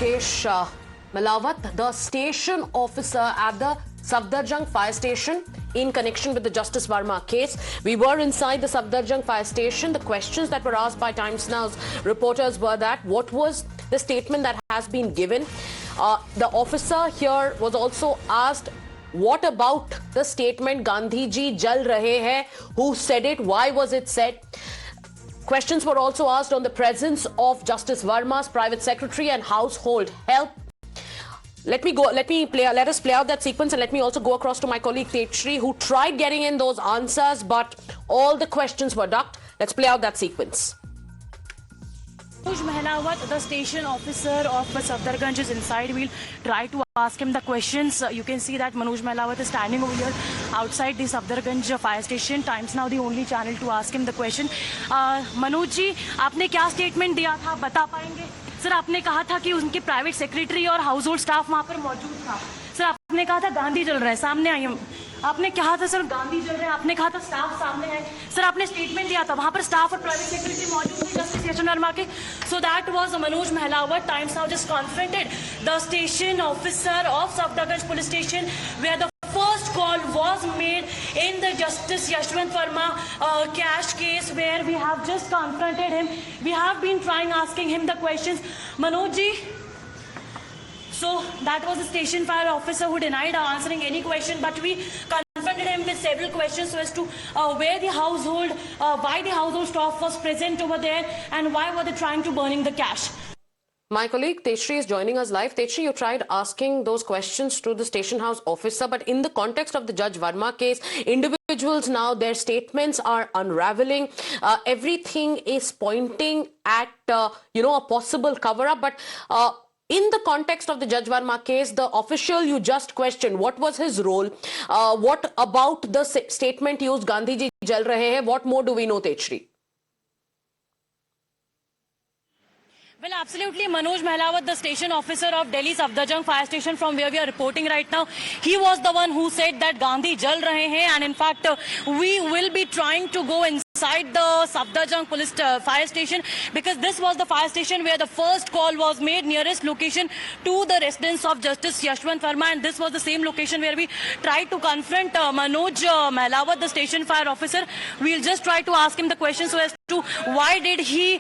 Lokesh Malawat, the station officer at the Safdarjung fire station in connection with the Justice Verma case. We were inside the Safdarjung fire station. The questions that were asked by Times Now's reporters were that what was the statement that has been given. The officer here was also asked, what about the statement Gandhi ji jal rahe hai? Who said it? Why was it said? Questions were also asked on the presence of Justice Verma's private secretary and household help. Let us play out that sequence, and let me also go across to my colleague Tetri, who tried getting in those answers, but all the questions were ducked. Let's play out that sequence. Manoj Mehlawat, the station officer of Safdarganj, is inside. We'll try to ask him the questions. You can see that Manoj Mehlawat is standing over here outside the Safdarganj fire station. Times Now, the only channel to ask him the question. Manoj ji, आपने क्या statement दिया था, बता पाएंगे? Sir, आपने कहा था कि उनके प्राइवेट सेक्रेटरी और हाउस होल्ड स्टाफ वहां पर मौजूद था. सर, आपने कहा था गांधी जल रहा है, सामने आई हम. आपने कहा था सर गांधी जल रहे हैं, आपने कहा था स्टाफ सामने है. सर, आपने स्टेटमेंट दिया था, वहां पर स्टाफ और प्राइवेट सेक्रेटरी मौजूद थे जस्टिस यशवंत वर्मा के. So that was Manoj Mehlawat. Times Now just confronted the station officer of Safdarganj police station where the first call was made in the Justice Yashwant Verma cash case, where we have just confronted him. We have been asking him the questions. Manoj ji, so that was the station fire officer who denied answering any question, but we confronted him with several questions so as to where the household, why the household staff was present over there, and why were they trying to burning the cash. My colleague Tetri is joining us live. Tetri, you tried asking those questions to the station house officer, but in the context of the Judge Verma case, individuals now, their statements are unraveling. Everything is pointing at, a possible cover-up, but in the context of the Judge Verma case, the official you just questioned, what was his role? What about the statement used, Gandhi ji jal rahe hai? What more do we know, Tetri? Well, absolutely, Manoj Mehlawat, the station officer of Delhi Safdarjung fire station, from where we are reporting right now, he was the one who said that Gandhi jal rahe hain, and in fact, we will be trying to go inside the Safdarjung police fire station, because this was the fire station where the first call was made, nearest location to the residence of Justice Yashwant Verma, and this was the same location where we tried to confront Manoj Mehlawat, the station fire officer. We'll just try to ask him the question so as to why did he,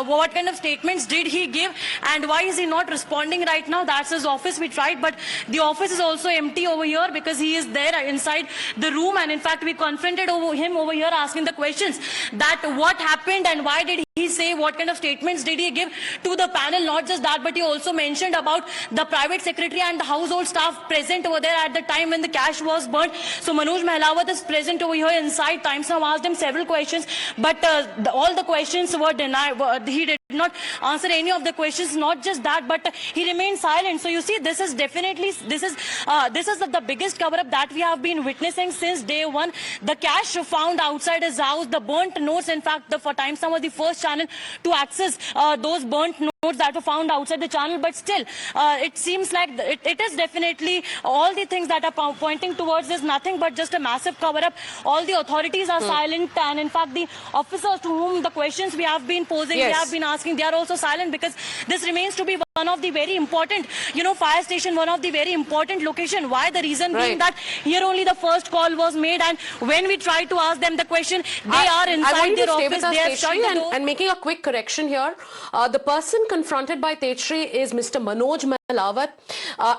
what kind of statements did he give, and why is he not responding right now? That's his office. We tried, but the office is also empty over here because he is there inside the room, and in fact we confronted him over here asking the questions that what happened and why did he say, what kind of statements did he give to the panel. Not just that, but he also mentioned about the private secretary and the household staff present over there at the time when the cash was burnt. So Manoj Mehlawat is present over here inside. Times Now asked him several questions, but all the questions were denied. He did not answer any of the questions. Not just that, but he remained silent. So you see, this is definitely the biggest cover-up that we have been witnessing since day one. The cash found outside his house, the burnt notes. In fact, for Times Now was the first channel to access those burnt notes that were found outside the channel. But still, it seems like it is definitely all the things that are pointing towards is nothing but just a massive cover-up. All the authorities are silent, and in fact, the officers to whom the questions we have been posing, we have been asking, they are also silent, because this remains to be one of the very important, fire station, one of the very important location. Why? The reason being that here only the first call was made, and when we try to ask them the question, they are inside their office. They are shutting the door. And making a quick correction here, the person confronted by Tetri is Mr. Manoj Mehlawat,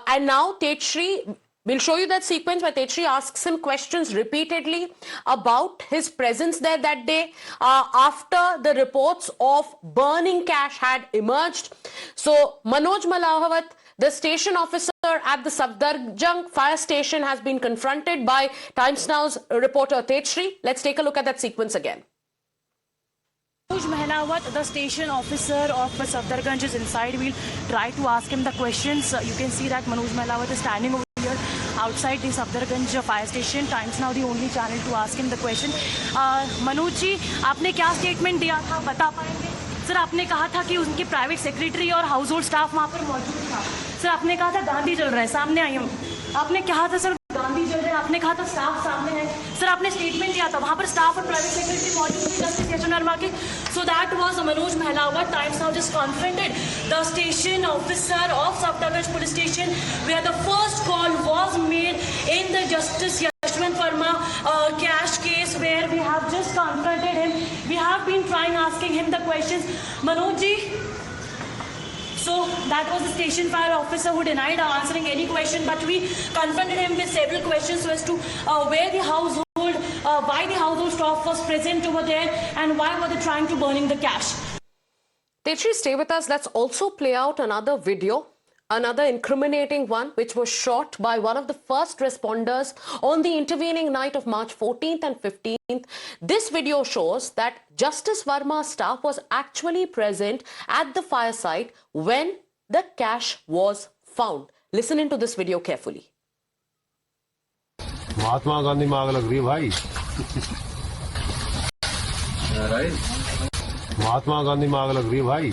and now Tetri, we'll show you that sequence where Tetri asks him questions repeatedly about his presence there that day after the reports of burning cash had emerged. So Manoj Mehlawat, the station officer at the Safdarjung fire station, has been confronted by Times Now's reporter Tetri. Let's take a look at that sequence again. Manoj Mehlawat, the station officer of Safdarganj, is inside. We'll try to ask him the questions. You can see that Manoj Mehlawat is standing over here outside the Safdarganj fire station. Times Now, the only channel to ask him the question. Manoj ji, आपने क्या statement दिया था, बता पाएंगे? Sir, आपने कहा था कि उनके प्राइवेट सेक्रेटरी और हाउस होल्ड स्टाफ वहां पर मौजूद था. सर, आपने कहा था गांधी जल रहा है, सामने आई हम. आपने कहा था सर गांधी जल रहे हैं, आपने कहा था स्टाफ सामने है. सर, आपने स्टेटमेंट दिया था, वहां पर स्टाफ और प्राइवेट सेक्रेटरी मौजूद थे जस्टिस यशवंत वर्मा के. So that was Manoj Mehlawat. Times Now just confronted the station officer of Safdarjung Police Station, where the first call was made in the Justice Yashwant Verma cash case, where we have just confronted him. We have been trying asking him the questions. Manoj ji, so that was the station fire officer who denied answering any question, but we confronted him with several questions as to where the household, why the household staff was present over there, and why were they trying to burning the cash. Techi, stay with us. Let's also play out another video, another incriminating one, which was shot by one of the first responders on the intervening night of March 14th and 15th. This video shows that Justice Verma's staff was actually present at the fire site when the cash was found. Listen into this video carefully. Mahatma Gandhi में आग लग रही है भाई। महात्मा गांधी में आग लग रही है भाई।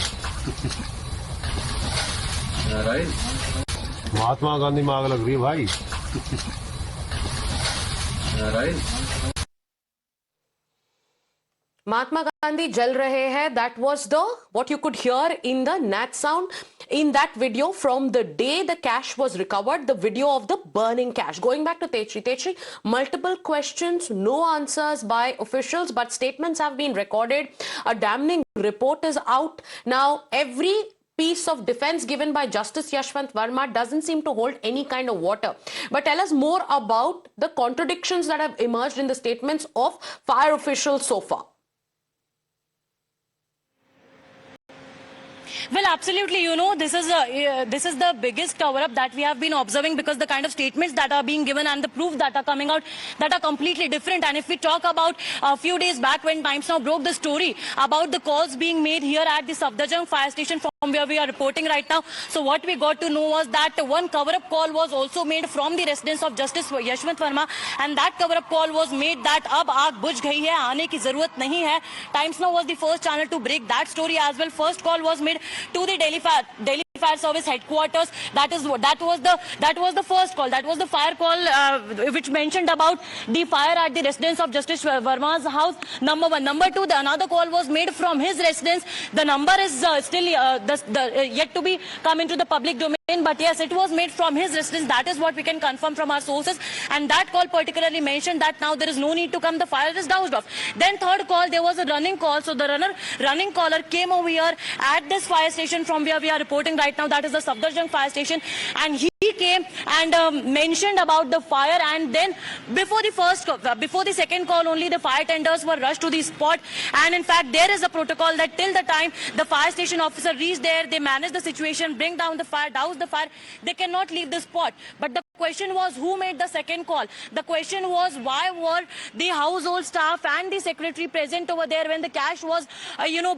महात्मा गांधी में आग लग रही है भाई। Mahatma Gandhi jal rahe hai. That was the what you could hear in the nat sound in that video from the day the cash was recovered, the video of the burning cash. Going back to Techi, multiple questions, no answers by officials, but statements have been recorded. A damning report is out. Now, every piece of defense given by Justice Yashwant Verma doesn't seem to hold any kind of water. But tell us more about the contradictions that have emerged in the statements of fire officials so far. Well, absolutely. You know, this is the biggest cover-up that we have been observing, because the kind of statements that are being given and the proof that are coming out that are completely different. And if we talk about a few days back when Times Now broke the story about the calls being made here at the Safdarjung fire station from where we are reporting right now, so what we got to know was that one cover-up call was also made from the residence of Justice Yashwant Verma, and that cover-up call was made that ab aag bujh gayi hai, aane ki zarurat nahi hai. Times Now was the first channel to break that story as well. First call was made to the Delhi Fire Service headquarters. That was the first call. That was the fire call which mentioned about the fire at the residence of Justice Verma's house. Number one. Number two, another call was made from his residence. The number is still yet to be come into the public domain. But yes, it was made from his residence. That is what we can confirm from our sources. And that call particularly mentioned that now there is no need to come. The fire is doused off. Then third call, there was a running call. So the running caller came over here at this fire station from where we are reporting right now. That is the Safdarjung fire station. And he came and mentioned about the fire. And then before the second call only, the fire tenders were rushed to the spot. And in fact, there is a protocol that till the time the fire station officer reached there, they manage the situation, bring down the fire, douse the fire, they cannot leave the spot. But the question was, who made the second call? The question was, why were the household staff and the secretary present over there when the cash was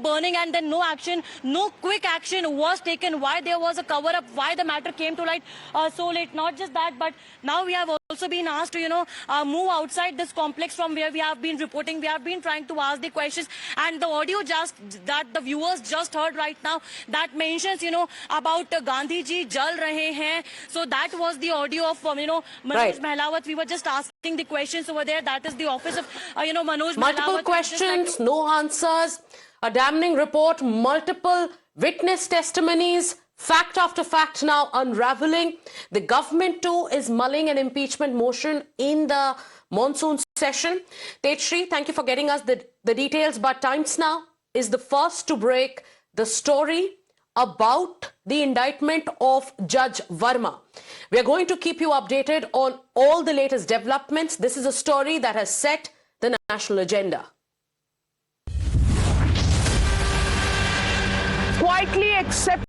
burning, and then no action, no quick action was taken? Why there was a cover up? Why the matter came to light so late? Not just that, but now we have also been asked to move outside this complex from where we have been reporting. We have been trying to ask the questions, and the audio that the viewers just heard right now, that mentions about Gandhi ji jal rahe hain. So that was the audio of Manoj Mehlawat. We were just asking the questions over there. That is the office of Manoj Mehlawat. Multiple questions, no answers, a damning report, multiple witness testimonies, fact after fact now unraveling. The government too is mulling an impeachment motion in the monsoon session. Tejshri, thank you for getting us the details, but Times Now is the first to break the story about the indictment of Judge Verma. We are going to keep you updated on all the latest developments. This is a story that has set the national agenda. Quietly accept